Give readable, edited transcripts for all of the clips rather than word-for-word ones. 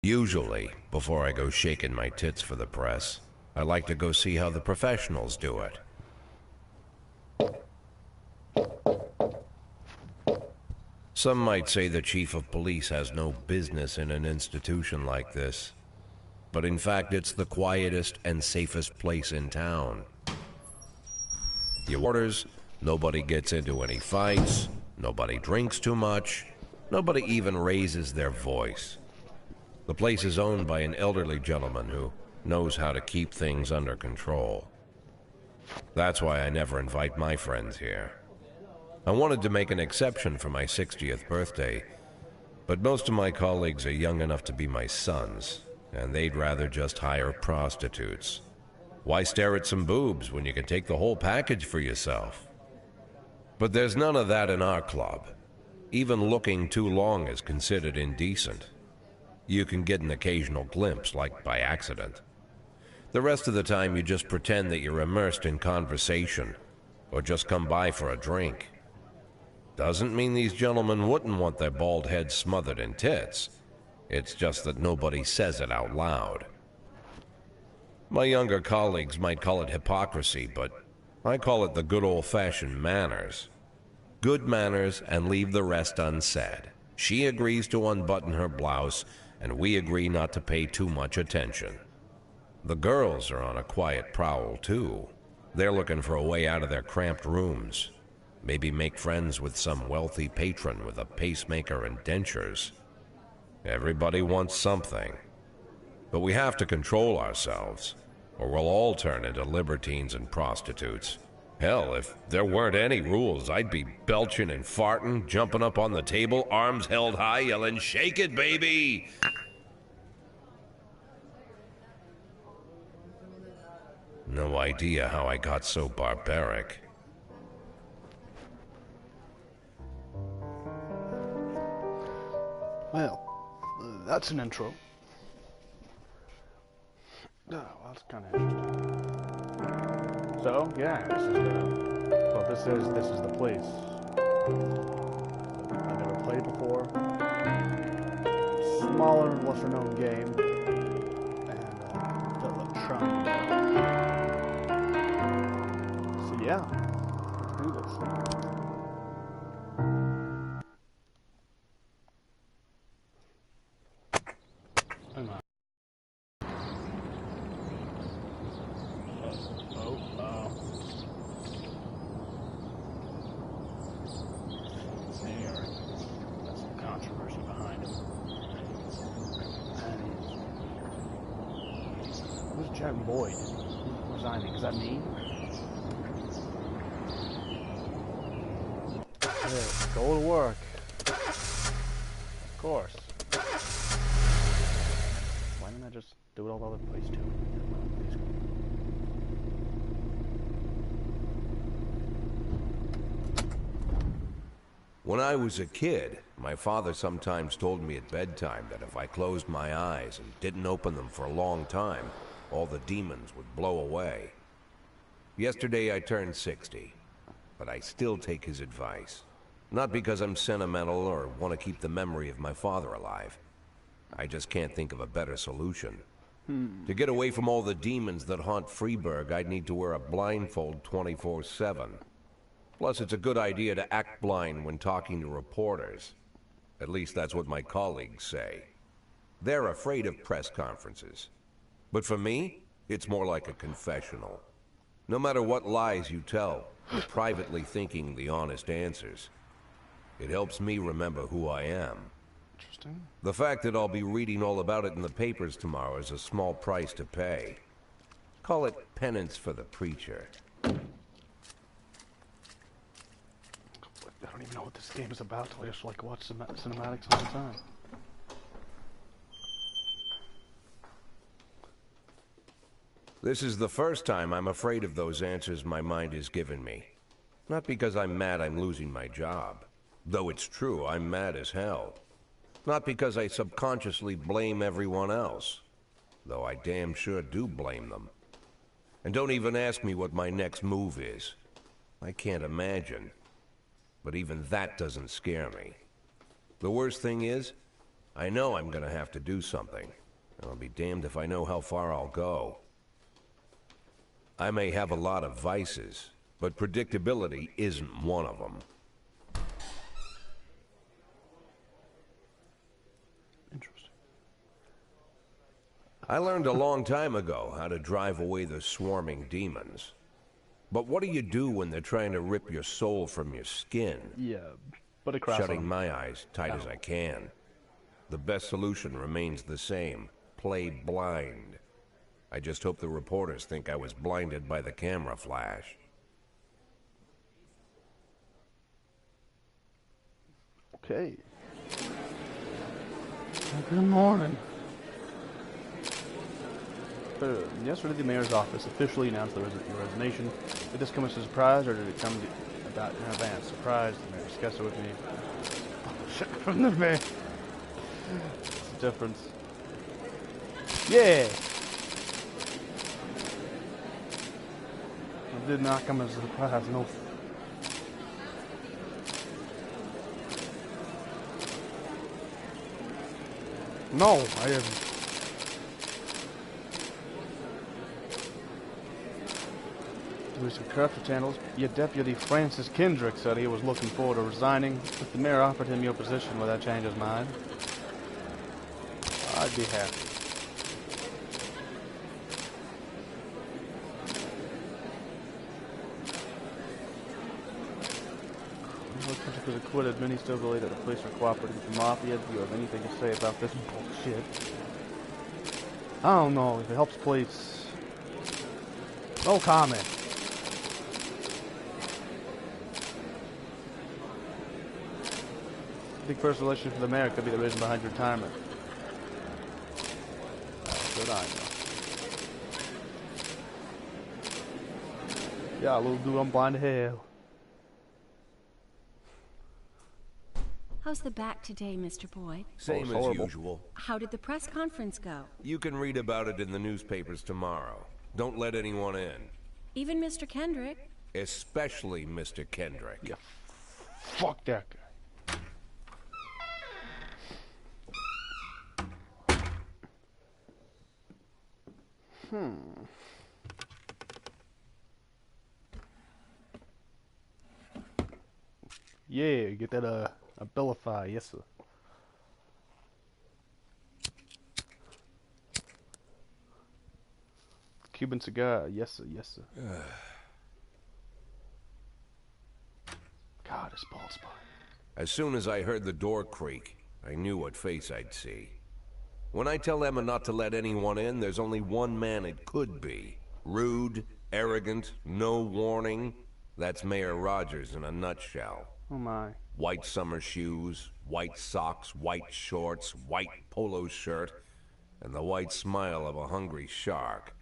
Usually, before I go shaking my tits for the press, I like to go see how the professionals do it. Some might say the chief of police has no business in an institution like this, but in fact it's the quietest and safest place in town. The orders, nobody gets into any fights, nobody drinks too much, nobody even raises their voice. The place is owned by an elderly gentleman who knows how to keep things under control. That's why I never invite my friends here. I wanted to make an exception for my 60th birthday, but most of my colleagues are young enough to be my sons, and they'd rather just hire prostitutes. Why stare at some boobs when you can take the whole package for yourself? But there's none of that in our club. Even looking too long is considered indecent. You can get an occasional glimpse, like by accident. The rest of the time you just pretend that you're immersed in conversation, or just come by for a drink. Doesn't mean these gentlemen wouldn't want their bald heads smothered in tits. It's just that nobody says it out loud. My younger colleagues might call it hypocrisy, but I call it the good old-fashioned manners. Good manners and leave the rest unsaid. She agrees to unbutton her blouse, and we agree not to pay too much attention. The girls are on a quiet prowl, too. They're looking for a way out of their cramped rooms. Maybe make friends with some wealthy patron with a pacemaker and dentures. Everybody wants something. But we have to control ourselves, or we'll all turn into libertines and prostitutes. Hell, if there weren't any rules, I'd be belching and farting, jumping up on the table, arms held high, yelling, "Shake it, baby!" No idea how I got so barbaric. Well, that's an intro. Oh, well, that's kind of interesting. So, yeah, this is the place. I never played before. Smaller, lesser known game, and the trying. So yeah, let's do this. Jack Boyd resigning. Is that me? Yeah, go to work. Of course. Why didn't I just do it all the other place too? When I was a kid, my father sometimes told me at bedtime that if I closed my eyes and didn't open them for a long time, all the demons would blow away. Yesterday I turned 60, but I still take his advice. Not because I'm sentimental or want to keep the memory of my father alive. I just can't think of a better solution. To get away from all the demons that haunt Freeburg, I'd need to wear a blindfold 24/7. Plus, it's a good idea to act blind when talking to reporters. At least that's what my colleagues say. They're afraid of press conferences. But for me, it's more like a confessional. No matter what lies you tell, you're privately thinking the honest answers. It helps me remember who I am. Interesting. The fact that I'll be reading all about it in the papers tomorrow is a small price to pay. Call it penance for the preacher. I don't even know what this game is about. I just like watch cinematics all the time. This is the first time I'm afraid of those answers my mind has given me. Not because I'm mad I'm losing my job. Though it's true, I'm mad as hell. Not because I subconsciously blame everyone else. Though I damn sure do blame them. And don't even ask me what my next move is. I can't imagine. But even that doesn't scare me. The worst thing is, I know I'm gonna have to do something. I'll be damned if I know how far I'll go. I may have a lot of vices, but predictability isn't one of them. Interesting. I learned a long time ago how to drive away the swarming demons. But what do you do when they're trying to rip your soul from your skin? Yeah, put a cross Shutting on 'em. my eyes tight as I can. The best solution remains the same. Play blind. I just hope the reporters think I was blinded by the camera flash. Okay. Good morning. Yesterday, the mayor's office officially announced the resignation. Did this come as a surprise, or did it come about in advance? Surprise, the mayor discussed it with me. Oh, shit, from the mayor. What's the difference? Yeah! It did not come as a surprise, no. No, I haven't. Through some corruption channels, your deputy Francis Kendrick said he was looking forward to resigning if the mayor offered him your position. Would that change his mind? I'd be happy. Kendrick was acquitted. Many still believe that the police are cooperating with the mafia. Do you have anything to say about this bullshit? I don't know. If it helps police, no comment. Big personal relationship for the mayor could be the reason behind your retirement. Good I know. Yeah, little dude, I'm blind to hell. How's the back today, Mr. Boyd? Same as horrible. usual. How did the press conference go? You can read about it in the newspapers tomorrow. Don't let anyone in. Even Mr. Kendrick? Especially Mr. Kendrick. Yeah, fuck that guy. Yeah, get that Abilify, yes sir. Cuban cigar, yes sir, yes sir. God, it's bald spot. As soon as I heard the door creak, I knew what face I'd see. When I tell Emma not to let anyone in, there's only one man it could be. Rude, arrogant, no warning. That's Mayor Rogers in a nutshell. Oh my. White summer shoes, white socks, white shorts, white polo shirt, and the white smile of a hungry shark.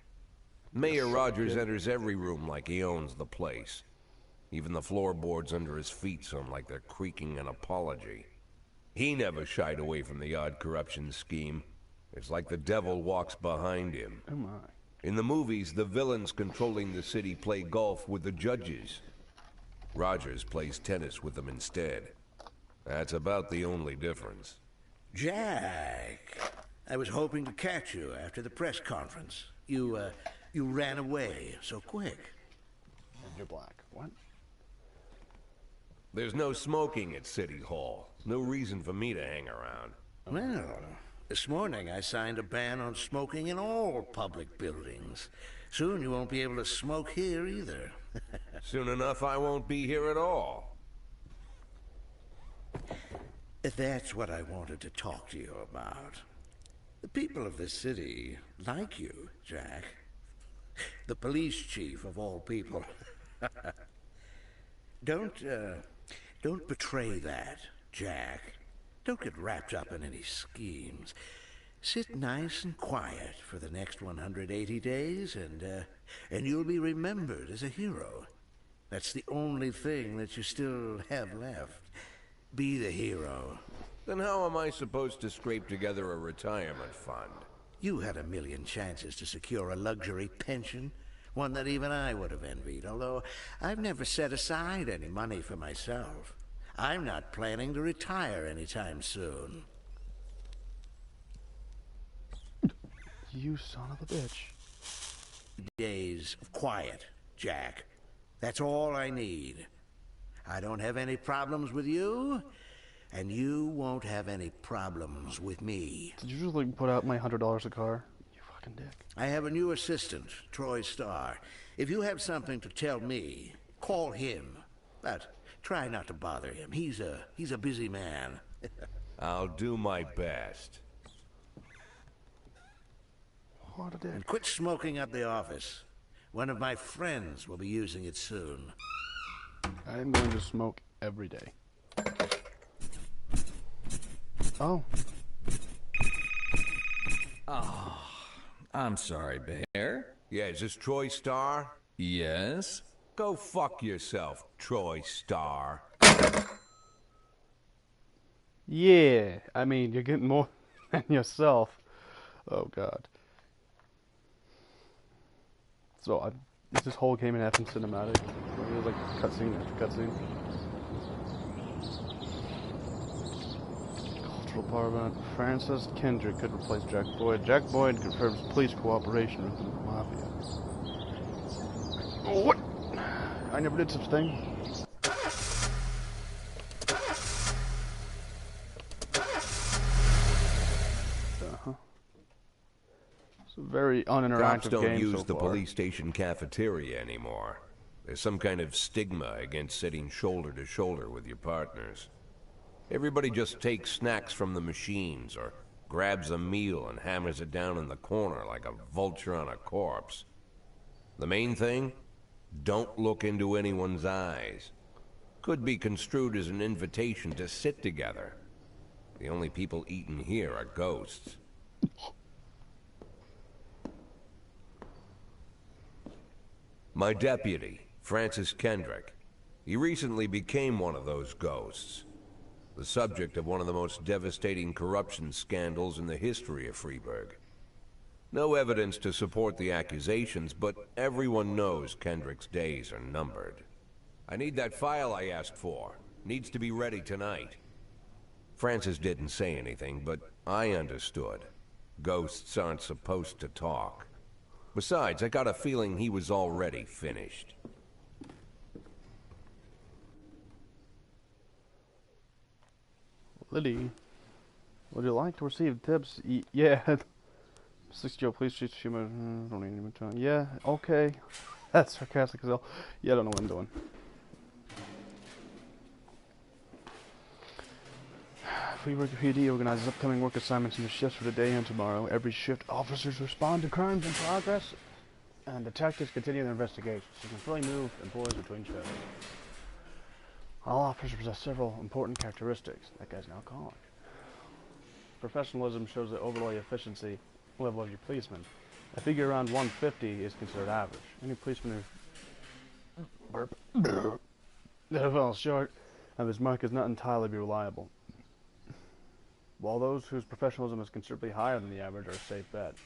Mayor Rogers enters every room like he owns the place. Even the floorboards under his feet sound like they're creaking an apology. He never shied away from the odd corruption scheme. It's like the devil walks behind him. Oh my. In the movies, the villains controlling the city play golf with the judges. Rogers plays tennis with them instead. That's about the only difference. Jack, I was hoping to catch you after the press conference. You ran away so quick. And you're black. What? There's no smoking at City Hall. No reason for me to hang around. Well, this morning I signed a ban on smoking in all public buildings. Soon you won't be able to smoke here either. Soon enough, I won't be here at all. That's what I wanted to talk to you about. The people of this city like you, Jack. The police chief of all people. Don't betray that, Jack. Don't get wrapped up in any schemes. Sit nice and quiet for the next 180 days, and you'll be remembered as a hero. That's the only thing that you still have left. Be the hero. Then how am I supposed to scrape together a retirement fund? You had a million chances to secure a luxury pension, one that even I would have envied, although I've never set aside any money for myself. I'm not planning to retire anytime soon. You son of a bitch. Days of quiet, Jack. That's all I need. I don't have any problems with you, and you won't have any problems with me. Did you just like put out my $100 a car? You fucking dick. I have a new assistant, Troy Starr. If you have something to tell me, call him. But try not to bother him. He's a busy man. I'll do my best. What a dick. And quit smoking up the office. One of my friends will be using it soon. I am going to smoke every day. Oh. I'm sorry, Bear. Yeah, is this Troy Starr? Yes? Go fuck yourself, Troy Starr. Yeah. I mean, you're getting more than yourself. Oh, God. So, is this whole game in half in cinematic? Or is it like cutscene after cutscene? Cultural power event. Francis Kendrick could replace Jack Boyd. Jack Boyd confirms police cooperation with the Mafia. Oh, what? I never did such thing. It's a very uninteractive Cops don't game use so the far. police station cafeteria anymore. There's some kind of stigma against sitting shoulder to shoulder with your partners. Everybody just takes snacks from the machines or grabs a meal and hammers it down in the corner like a vulture on a corpse. The main thing? Don't look into anyone's eyes. Could be construed as an invitation to sit together. The only people eating here are ghosts. My deputy, Francis Kendrick. He recently became one of those ghosts. The subject of one of the most devastating corruption scandals in the history of Freeburg. No evidence to support the accusations, but everyone knows Kendrick's days are numbered. I need that file I asked for. Needs to be ready tonight. Francis didn't say anything, but I understood. Ghosts aren't supposed to talk. Besides, I got a feeling he was already finished. Liddy, would you like to receive tips? Yeah. 60 police chief, don't need any time. Yeah, okay. That's sarcastic as hell. Yeah, I don't know what I'm doing. Freeburg PD organizes upcoming work assignments into shifts for today and tomorrow. Every shift, officers respond to crimes in progress, and detectives continue their investigations. You can fully move employees between shifts. All officers possess several important characteristics. That guy's an alcoholic. Professionalism shows the overall efficiency level of your policeman. A figure around 150 is considered average. Any policeman that falls short of his mark is not entirely reliable. While those whose professionalism is considerably higher than the average are a safe bet,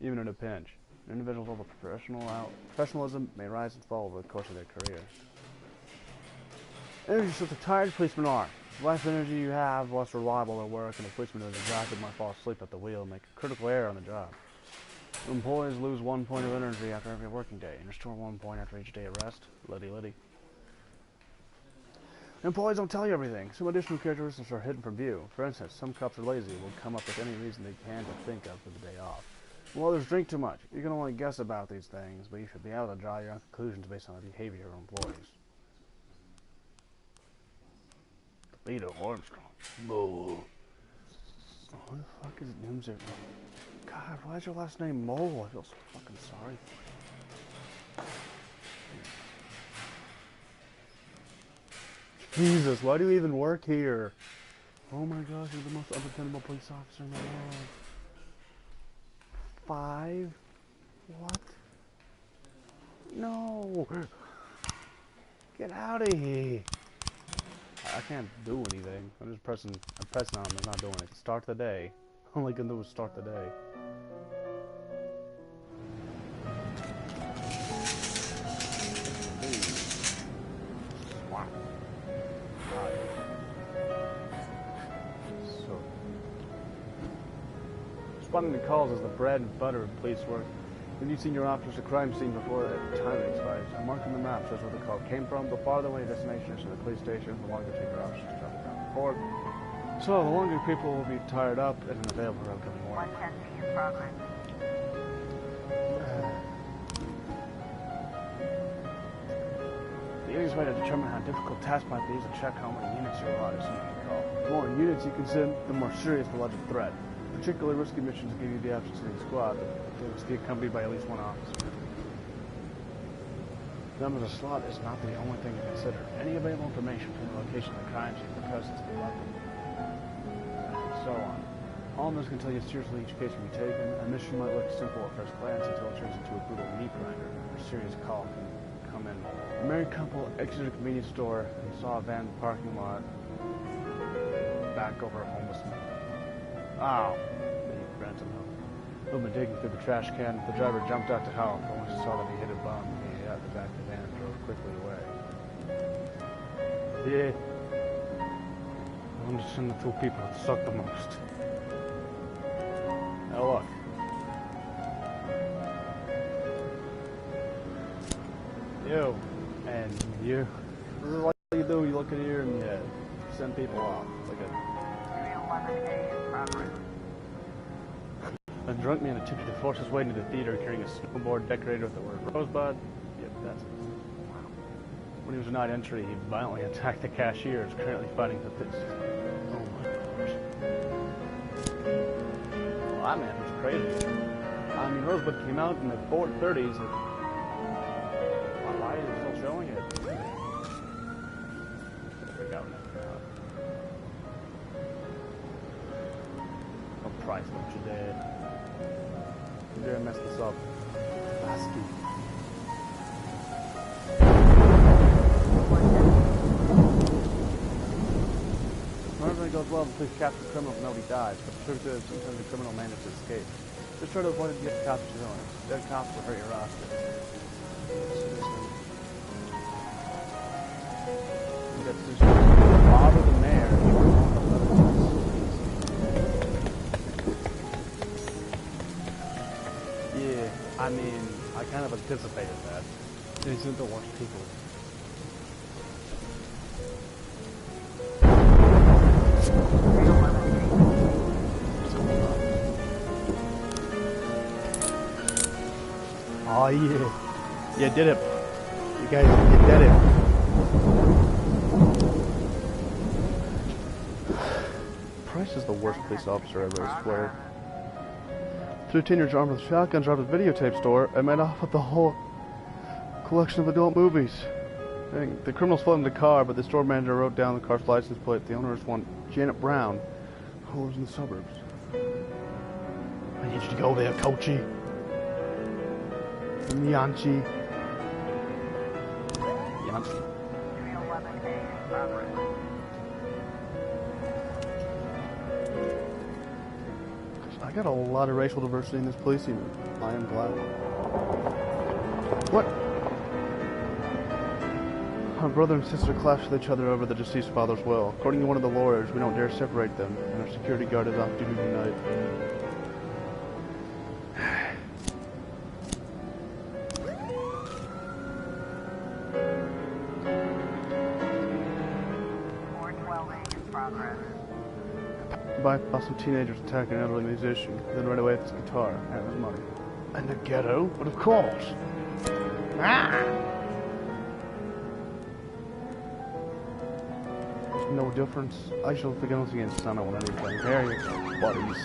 even in a pinch. An individual's level of professionalism may rise and fall over the course of their career. Energy shows the tired policemen are. The less energy you have, the less reliable their work, and a policeman who is exhausted might fall asleep at the wheel and make a critical error on the job. Employees lose 1 point of energy after every working day, and restore 1 point after each day of rest. Liddy. Employees don't tell you everything. Some additional characteristics are hidden from view. For instance, some cops are lazy and will come up with any reason they can to think of for the day off. While others drink too much. You can only guess about these things, but you should be able to draw your own conclusions based on the behavior of employees. Toledo Armstrong. Mole. Oh, who the fuck is Nimzer? God, why is your last name Mole? I feel so fucking sorry for you. Jesus, why do you even work here? Oh my gosh, you're the most undependable police officer in the world. 5? What? No! Get out of here! I can't do anything. I'm pressing on him, it's not doing it. Start the day. All I can do is start the day. responding to calls is the bread and butter of police work. If you've seen your officers at a crime scene before that time expires, a mark on the map shows where the call came from. The farther away the destination is to the police station, the longer it takes your officers to travel down the port. So the longer people will be tired up and unavailable for upcoming morning. 110 in progress. The easiest way to determine how difficult a task might be is to check how many units you're allowed to send on the call. The more units you can send, the more serious the alleged threat. Particularly risky missions give you the option to send a squad, but they must be accompanied by at least one officer. The number of the slot is not the only thing to consider. Any available information from the location of the crime scene, the presence of the weapon, and so on. All of this can tell you seriously each case can be taken. A mission might look simple at first glance until it turns into a brutal meat grinder. A serious call can come in. A married couple exited a convenience store and saw a van in the parking lot back over a homeless man. Ow! He granted him. Who'd been digging through the trash can. The driver jumped out to help, but when he saw that he hit a bum, he got the back of the van and drove quickly away. Yeah. I understand the two people that suck the most. Now look. You and you. This is what you do. You look at here and you send people off. Like a 311A in progress. A drunk man attempted to force his way into the theater carrying a snowboard decorated with the word Rosebud. Yep, that's it. When he was denied entry, he violently attacked the cashier. Is currently fighting for this. Oh my gosh. Well, that man was crazy. I mean, Rosebud came out in the 30s. Why is it still showing it? Freak out now. Oh, Christ, what you did. You dare mess this up. Lasky. When everything goes well, the police capture the criminal and nobody dies, but the truth is, sometimes the criminal manages to escape. Just try to avoid it to get the cops' feelings. Dead cops will hurt your roster. You got to bother the mayor. Yeah, I mean, I kind of anticipated that. These are the worst people. Oh yeah, you did it. You guys, you did it. Price is the worst police officer ever, I swear. 2 teenagers armed with shotguns robbed a videotape store and made off with the whole collection of adult movies. Dang, the criminals fled in the car, but the store manager wrote down the car's license plate. The owner is one Janet Brown, who lives in the suburbs. I need you to go there, Coachy. Yanchi. 311A in progress. I got a lot of racial diversity in this police unit. I am glad. What? Our brother and sister clashed with each other over the deceased father's will. According to one of the lawyers, we don't dare separate them, and our security guard is off duty tonight. By some teenagers attacking an elderly musician, then right away with his guitar and his money. In the ghetto? But of course! Ah! There's no difference. I shall be guns against son on anything. Harry, buddies.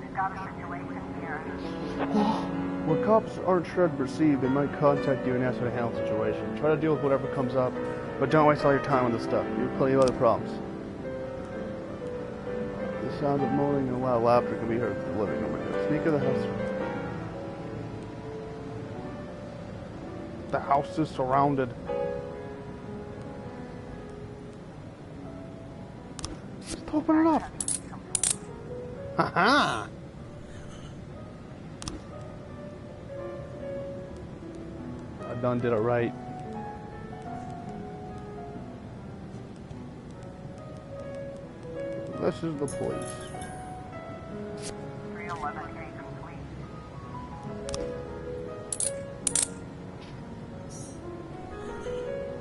We've got a situation here. When cops aren't sure to proceed, they might contact you and ask how to handle the situation. Try to deal with whatever comes up, but don't waste all your time on this stuff. You have plenty of other problems. The sound of moaning and loud laughter can be heard from the living room window. Sneak of the house. The house is surrounded. Just open it up. Ha-ha! I done did it right. This is the police. 311A complete.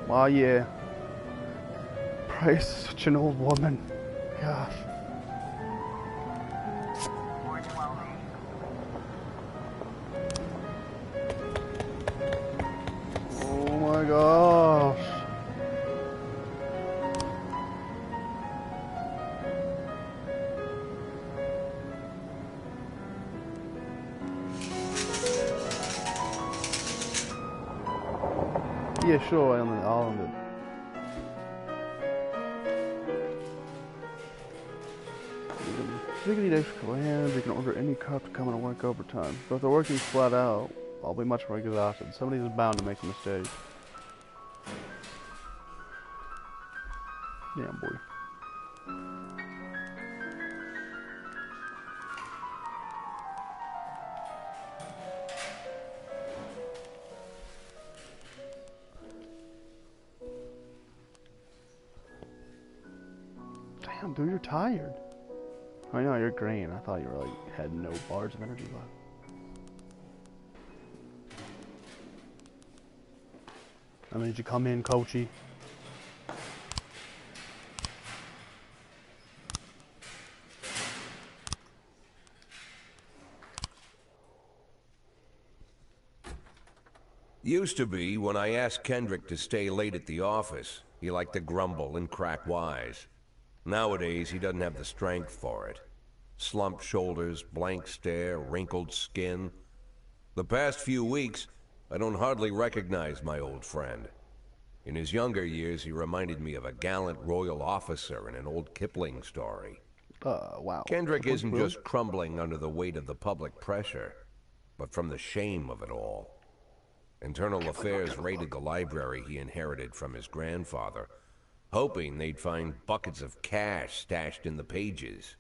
Oh yeah. Price is such an old woman. Gosh. 412A complete. Oh my gosh. Yeah, sure, I'll end it. If you need extra land, you can order any cop to come in and work overtime. But if they're working flat out, I'll be much more exhausted. Somebody's bound to make a mistake. Damn, boy. Damn, dude, you're tired. I know, you're green. I thought you were like, had no bars of energy left. I mean, did you come in, coachy? Used to be, when I asked Kendrick to stay late at the office, he liked to grumble and crack wise. Nowadays, he doesn't have the strength for it. Slumped shoulders, blank stare, wrinkled skin. The past few weeks, I don't hardly recognize my old friend. In his younger years, he reminded me of a gallant royal officer in an old Kipling story. Wow. Kendrick isn't just crumbling under the weight of the public pressure, but from the shame of it all. Internal Affairs raided the library he inherited from his grandfather, hoping they'd find buckets of cash stashed in the pages.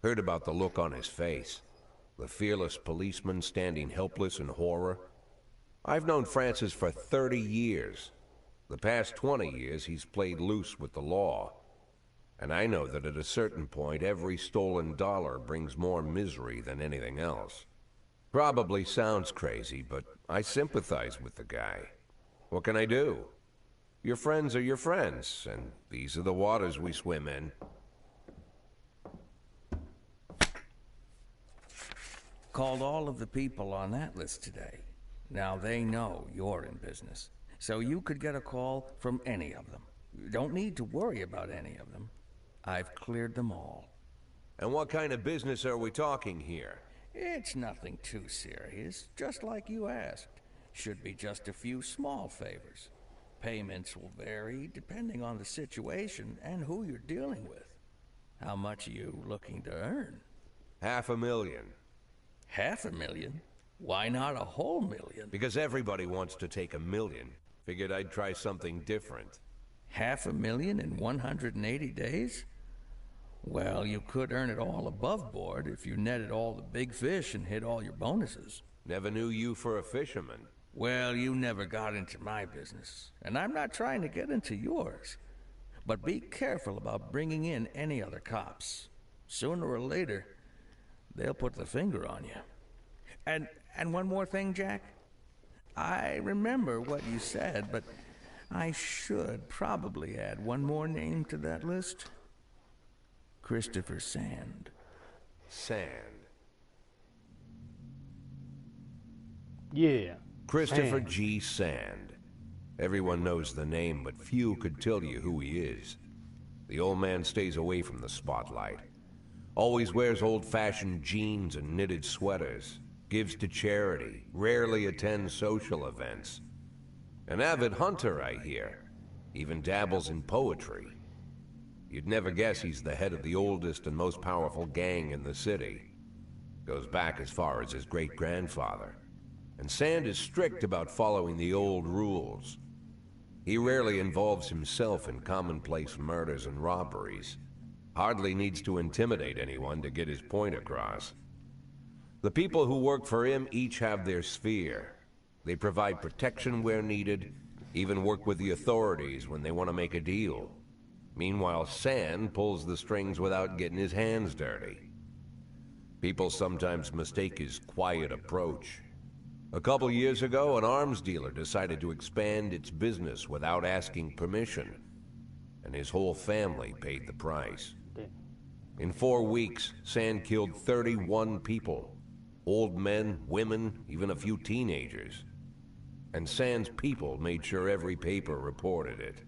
Heard about the look on his face, the fearless policeman standing helpless in horror. I've known Francis for 30 years. The past 20 years, he's played loose with the law. And I know that at a certain point, every stolen dollar brings more misery than anything else. Probably sounds crazy, but I sympathize with the guy. What can I do? Your friends are your friends, and these are the waters we swim in. Called all of the people on that list today. Now they know you're in business, so you could get a call from any of them. You don't need to worry about any of them. I've cleared them all. And what kind of business are we talking here? It's nothing too serious, just like you asked. Should be just a few small favors. Payments will vary depending on the situation and who you're dealing with. How much are you looking to earn? $500,000. $500,000? Why not a whole million? Because everybody wants to take $1 million. Figured I'd try something different. $500,000 in 180 days? Well, you could earn it all above board if you netted all the big fish and hit all your bonuses. Never knew you for a fisherman. Well, you never got into my business, and I'm not trying to get into yours. But be careful about bringing in any other cops. Sooner or later, they'll put the finger on you. And one more thing, Jack. I remember what you said, but I should probably add one more name to that list. Christopher Sand. Sand. Yeah. Christopher Sand. G. Sand. Everyone knows the name, but few could tell you who he is. The old man stays away from the spotlight. Always wears old-fashioned jeans and knitted sweaters. Gives to charity. Rarely attends social events. An avid hunter, I hear. Even dabbles in poetry. You'd never guess he's the head of the oldest and most powerful gang in the city. Goes back as far as his great-grandfather. And Sand is strict about following the old rules. He rarely involves himself in commonplace murders and robberies. Hardly needs to intimidate anyone to get his point across. The people who work for him each have their sphere. They provide protection where needed, even work with the authorities when they want to make a deal. Meanwhile, Sand pulls the strings without getting his hands dirty. People sometimes mistake his quiet approach. A couple years ago, an arms dealer decided to expand its business without asking permission, and his whole family paid the price. In 4 weeks, Sand killed 31 people. Old men, women, even a few teenagers. And Sand's people made sure every paper reported it.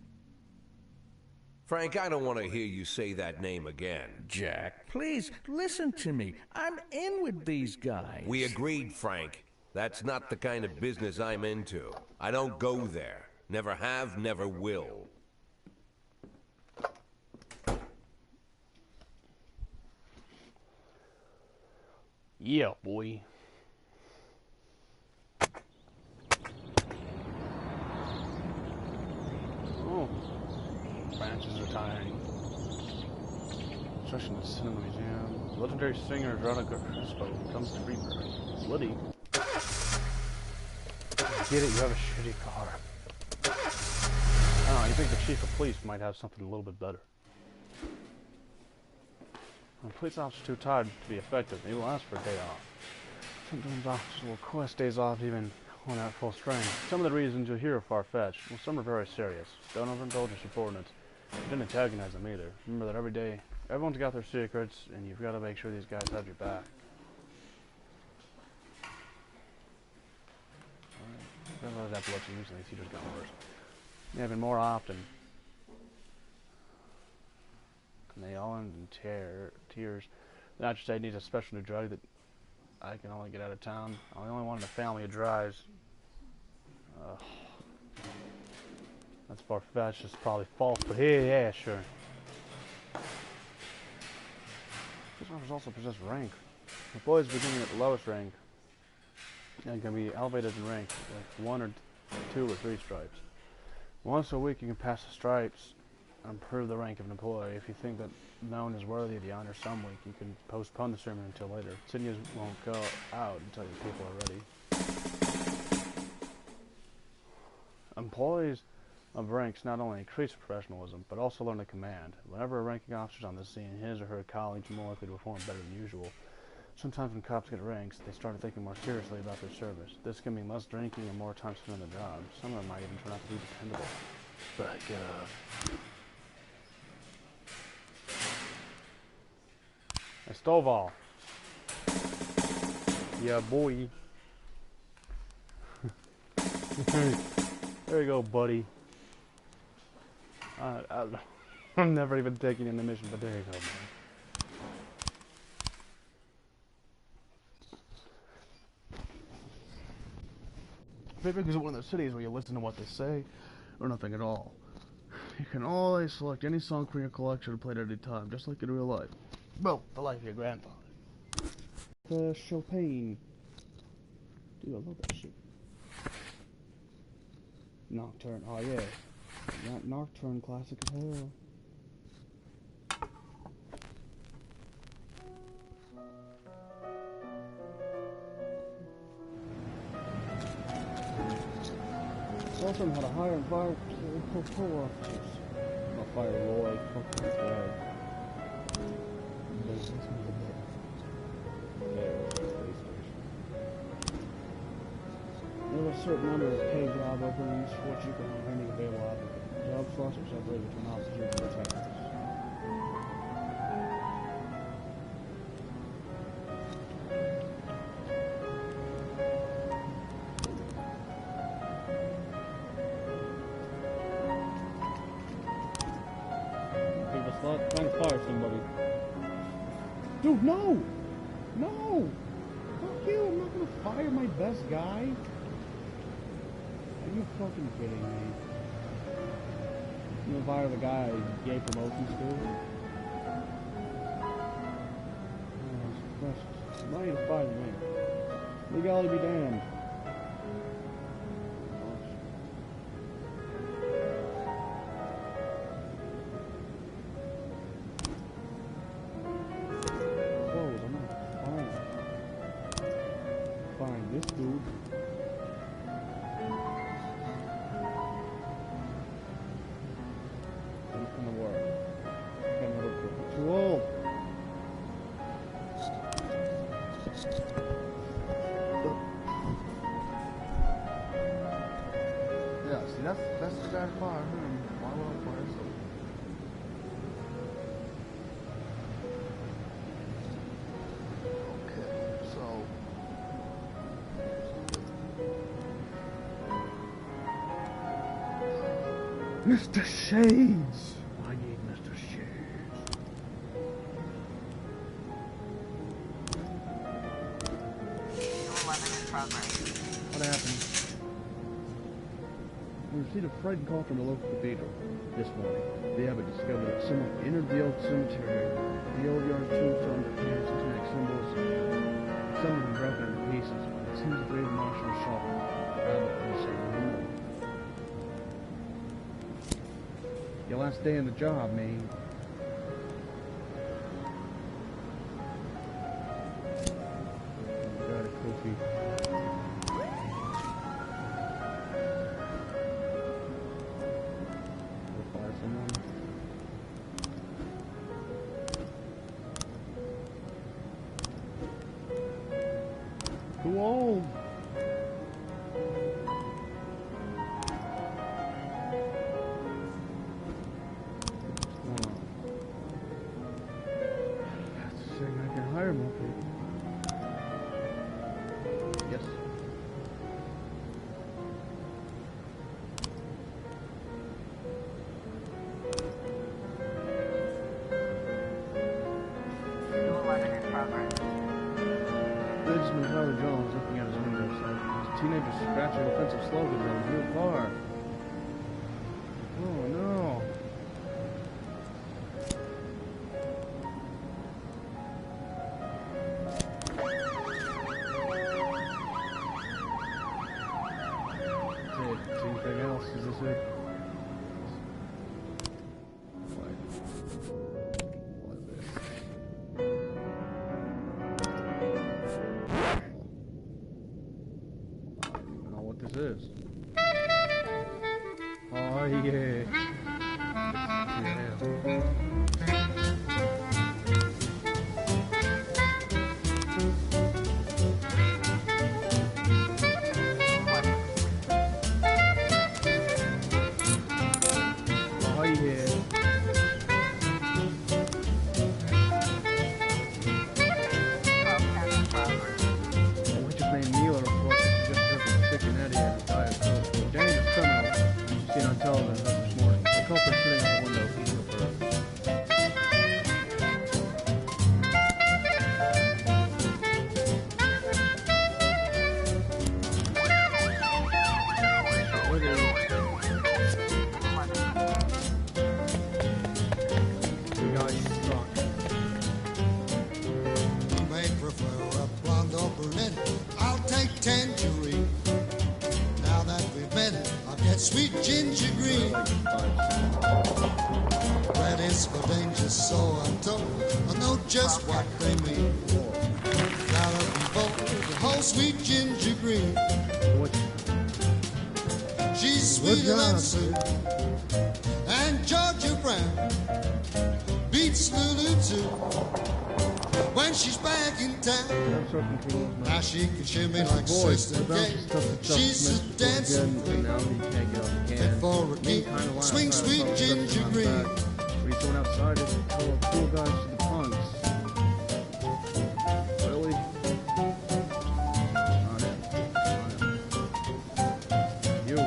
Frank, I don't want to hear you say that name again. Jack, please, listen to me. I'm in with these guys. We agreed, Frank. That's not the kind of business I'm into. I don't go there. Never have, never will. Yeah, boy. Oh. France is retiring. Construction of the Cinema Museum. Legendary singer Veronica Crespo comes to Freeburg. Liddy. Get it, you have a shitty car. I don't know, you think the chief of police might have something a little bit better. When a police officer's too tired to be effective, he will ask for a day off. Sometimes officers will request days off even when at full strength. Some of the reasons you'll hear are far-fetched, well, some are very serious. Don't overindulge your subordinates. Don't antagonize them either. Remember that every day, everyone's got their secrets, and you've got to make sure these guys have your back. Alright. Epilepsy recently, it's just gotten worse. Yeah, been more often. And they all end in tears. The doctor said he needs a special new drug that I can only get out of town. I'm the only one in the family who drives. That's far-fetched. It's probably false, but yeah, sure. These officers also possess rank. Employees beginning at the lowest rank and can be elevated in rank, like 1 or 2 or 3 stripes. Once a week you can pass the stripes and improve the rank of an employee. If you think that no one is worthy of the honor some week, you can postpone the ceremony until later. Seniors won't go out until your people are ready. Employees of ranks not only increase professionalism, but also learn to command. Whenever a ranking officer is on the scene, his or her colleagues are more likely to perform better than usual. Sometimes when cops get ranks, they start thinking more seriously about their service. This can mean less drinking and more time spent on the job. Some of them might even turn out to be dependable. But get up. Hey, Stovall. Yeah, boy. There you go, buddy. I'm never even taking in the mission, but there you go, man. Fairbanks is one of those cities where you listen to what they say, or nothing at all. You can always select any song from your collection and play it at any time, just like in real life. Well, the life of your grandfather. Chopin. Dude, I love that shit. Nocturne, oh yeah. Nocturne, classic as hell. Also how to hire and fire pull officers. Not fire Roy, fuck this guy. There are a certain number of paid job openings for which you can find any available applicants. Job slots are separated between officers and detectives. Trying to fire somebody. Dude, no! No! Fuck you, I'm not gonna fire my best guy. Are you fucking kidding me? You gonna fire the guy I gave promotions to? Oh, precious. I'm not gonna fire me. Legality be damned. This dude. It's gonna work. It's gonna work. Too old. Yeah, see, that's the bad part. Why would I play this? Okay, so Mr. Shades. I need Mr. Shades. New 11 in progress. What happened? We received a frightened call from the local cathedral this morning. The abbot discovered that someone entered the old cemetery. The old yard tombstones are painted satanic symbols. Some have been broken into pieces. It seems the grave marshal shot the abbot in the same room. Your last day on the job, man. Got a cookie. Fire someone. Too old. That's saying I can hire more people. Yes. New 11 in progress. Businessman Tyler Jones looking out his window sight. His teenager scratching offensive slogans on his new car. Oh no. Anything else? Is this it? What is this? I don't even know what this is. Oh yeah. Oh yeah. We just named Neela, of course, she just took a sticking Eddie as a diet coke. Dangerous criminal, as you seen on television this morning. The culprit sitting at the window, he's the first. What is it? We got stuck. You may prefer a blonde or brunette. I'll take tangerine. Now that we've met, I'll get sweet ginger green. Red is for danger, so I'm told. I know just what they mean. Gotta be bold, the whole sweet ginger green. What? She's Good sweeter than job. Sue and Georgia Brown beats Lulu too. When she's back in town, I'm so confused, man. now she can shimmy like Voice, Sister the Kay. stuff that Chuck She's a Smith dancing again, and queen. now he can't get off the can. Fit for a Me king. kinda laugh Swing at sweet how ginger it's on green. back. When he's going outside to tell the cool guys to the punks. Really? Not it. You.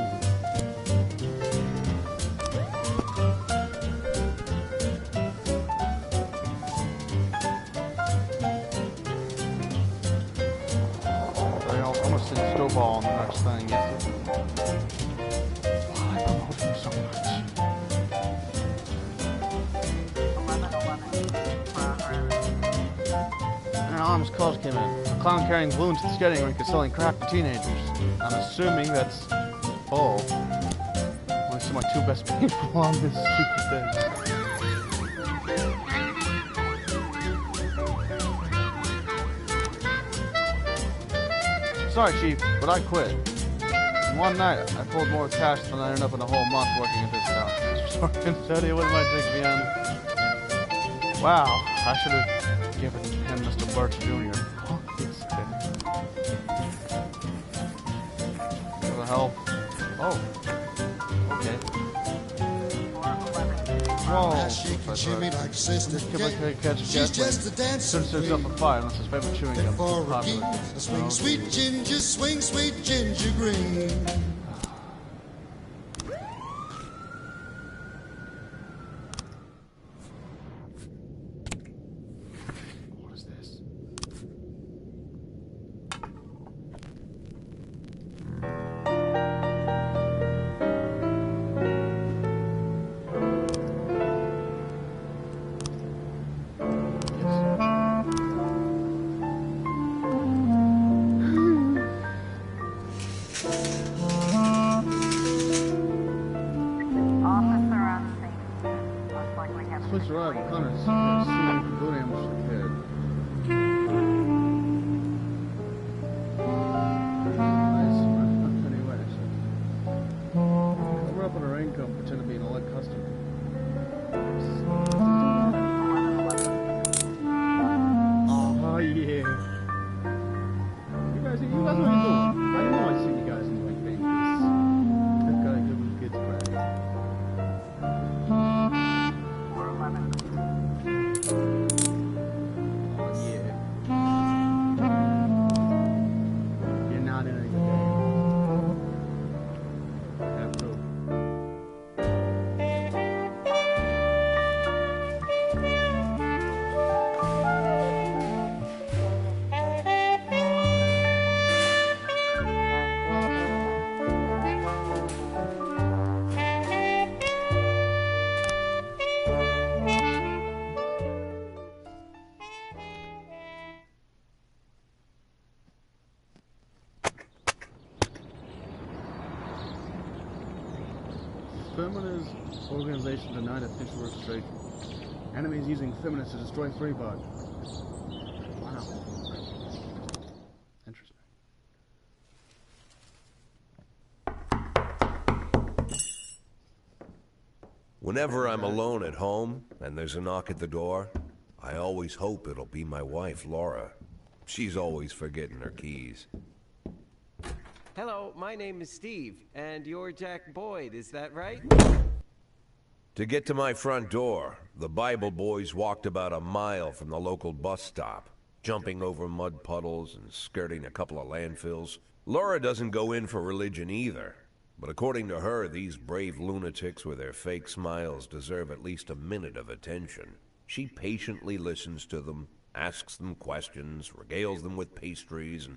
I'm gonna send Snowball on the next thing, yes. I promote him so much. 11 progress. An anonymous calls came in. A clown carrying balloons to the skating rink is selling crack to teenagers. I'm assuming that's full. Only see my two best people on this stupid thing. Sorry, Chief, but I quit. In one night, I pulled more cash than I earned up in a whole month working at this town. Mr. Sorkin said he wouldn't mind taking me in. Wow, I should have given him Mr. Birch Jr. Oh, yes. help. Oh. Okay. 411. Whoa. Now she can shimmy like Sister Come on, Kate. catch a She's gas just a lane. dancing Turns herself queen. on fire unless his favorite chewing Then gum for is a popular. king, swing Oh. sweet ginger green. What is this? Officer on scene. Most likely have Switch arrival. Connors. Seen from balloon ambush ahead. Nice. Anyway, cover up on our income, pretend to be an elect customer. 1111. Oh yeah. You guys what are you doing? I know I see you guys enjoying things. They've got a good with kids crap. 411. Oh yeah. You're not in a good game. Have proof. Feminist organization denied official registration. Enemies using feminists to destroy Freebug. Wow. Interesting. Whenever I'm alone at home and there's a knock at the door, I always hope it'll be my wife, Laura. She's always forgetting her keys. Hello, my name is Steve, and you're Jack Boyd, is that right? To get to my front door, the Bible boys walked about a mile from the local bus stop, jumping over mud puddles and skirting a couple of landfills. Laura doesn't go in for religion either, but according to her, these brave lunatics with their fake smiles deserve at least a minute of attention. She patiently listens to them, asks them questions, regales them with pastries, and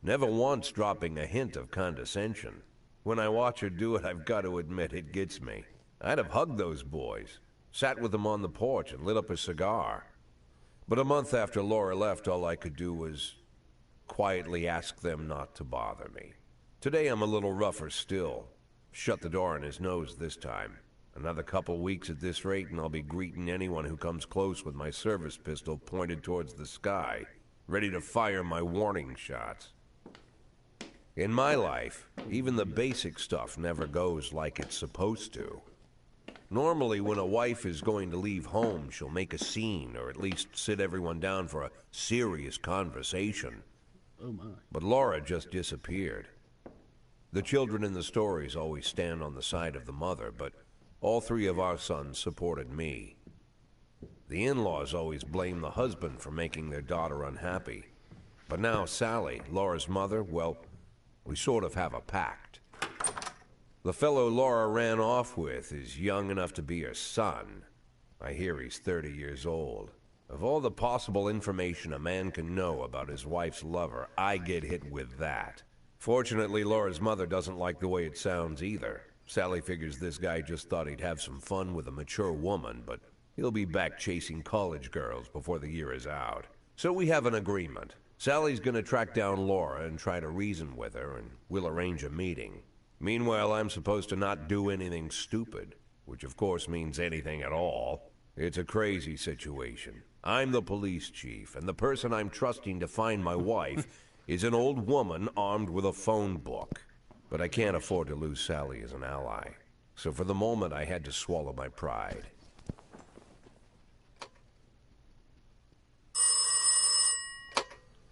never once dropping a hint of condescension. When I watch her do it, I've got to admit it gets me. I'd have hugged those boys, sat with them on the porch and lit up a cigar. But a month after Laura left, all I could do was quietly ask them not to bother me. Today I'm a little rougher still. Shut the door on his nose this time. Another couple weeks at this rate and I'll be greeting anyone who comes close with my service pistol pointed towards the sky, ready to fire my warning shots. In my life, even the basic stuff never goes like it's supposed to. Normally, when a wife is going to leave home, she'll make a scene, or at least sit everyone down for a serious conversation. Oh my. But Laura just disappeared. The children in the stories always stand on the side of the mother, but all three of our sons supported me. The in-laws always blame the husband for making their daughter unhappy. But now Sally, Laura's mother, well, we sort of have a pact. The fellow Laura ran off with is young enough to be her son. I hear he's 30 years old. Of all the possible information a man can know about his wife's lover, I get hit with that. Fortunately, Laura's mother doesn't like the way it sounds either. Sally figures this guy just thought he'd have some fun with a mature woman, but he'll be back chasing college girls before the year is out. So we have an agreement. Sally's gonna track down Laura and try to reason with her, and we'll arrange a meeting. Meanwhile, I'm supposed to not do anything stupid, which of course means anything at all. It's a crazy situation. I'm the police chief, and the person I'm trusting to find my wife is an old woman armed with a phone book. But I can't afford to lose Sally as an ally. So for the moment, I had to swallow my pride.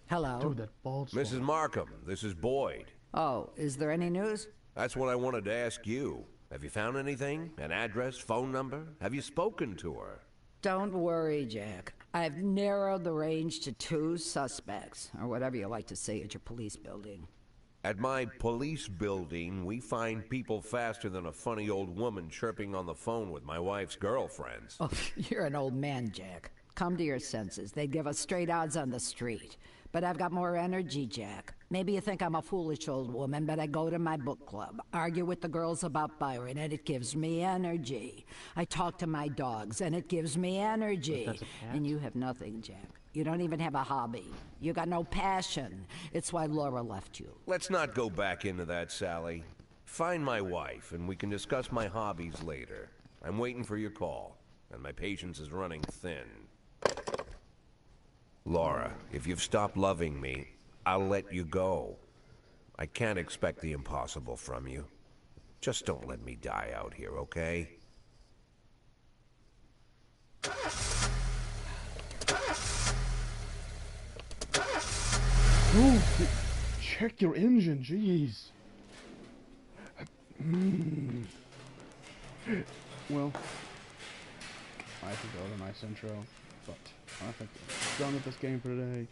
Hello. Dude, that bald spot. Mrs. Markham, this is Boyd. Oh, is there any news? That's what I wanted to ask you. Have you found anything? An address, phone number? Have you spoken to her? Don't worry, Jack. I've narrowed the range to 2 suspects, or whatever you like to say at your police building. At my police building, we find people faster than a funny old woman chirping on the phone with my wife's girlfriends. Oh, you're an old man, Jack. Come to your senses. They'd give us straight odds on the street. But I've got more energy, Jack. Maybe you think I'm a foolish old woman, but I go to my book club, argue with the girls about Byron, and it gives me energy. I talk to my dogs, and it gives me energy. That's a cat? And you have nothing, Jack. You don't even have a hobby. You got no passion. It's why Laura left you. Let's not go back into that, Sally. Find my wife, and we can discuss my hobbies later. I'm waiting for your call, and my patience is running thin. Laura, if you've stopped loving me, I'll let you go. I can't expect the impossible from you. Just don't let me die out here, okay? Ooh, check your engine, jeez. Well, I think that was a nice intro, but I think we're done with this game for today.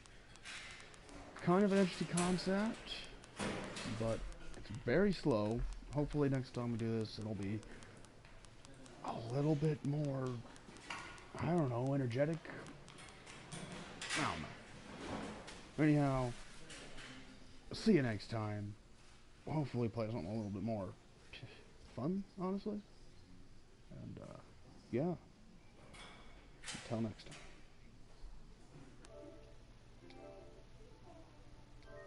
Kind of an interesting concept, but it's very slow. Hopefully next time we do this, it'll be a little bit more, I don't know, energetic. I don't know. Anyhow, see you next time. Hopefully play something a little bit more fun, honestly. And, yeah. Until next time.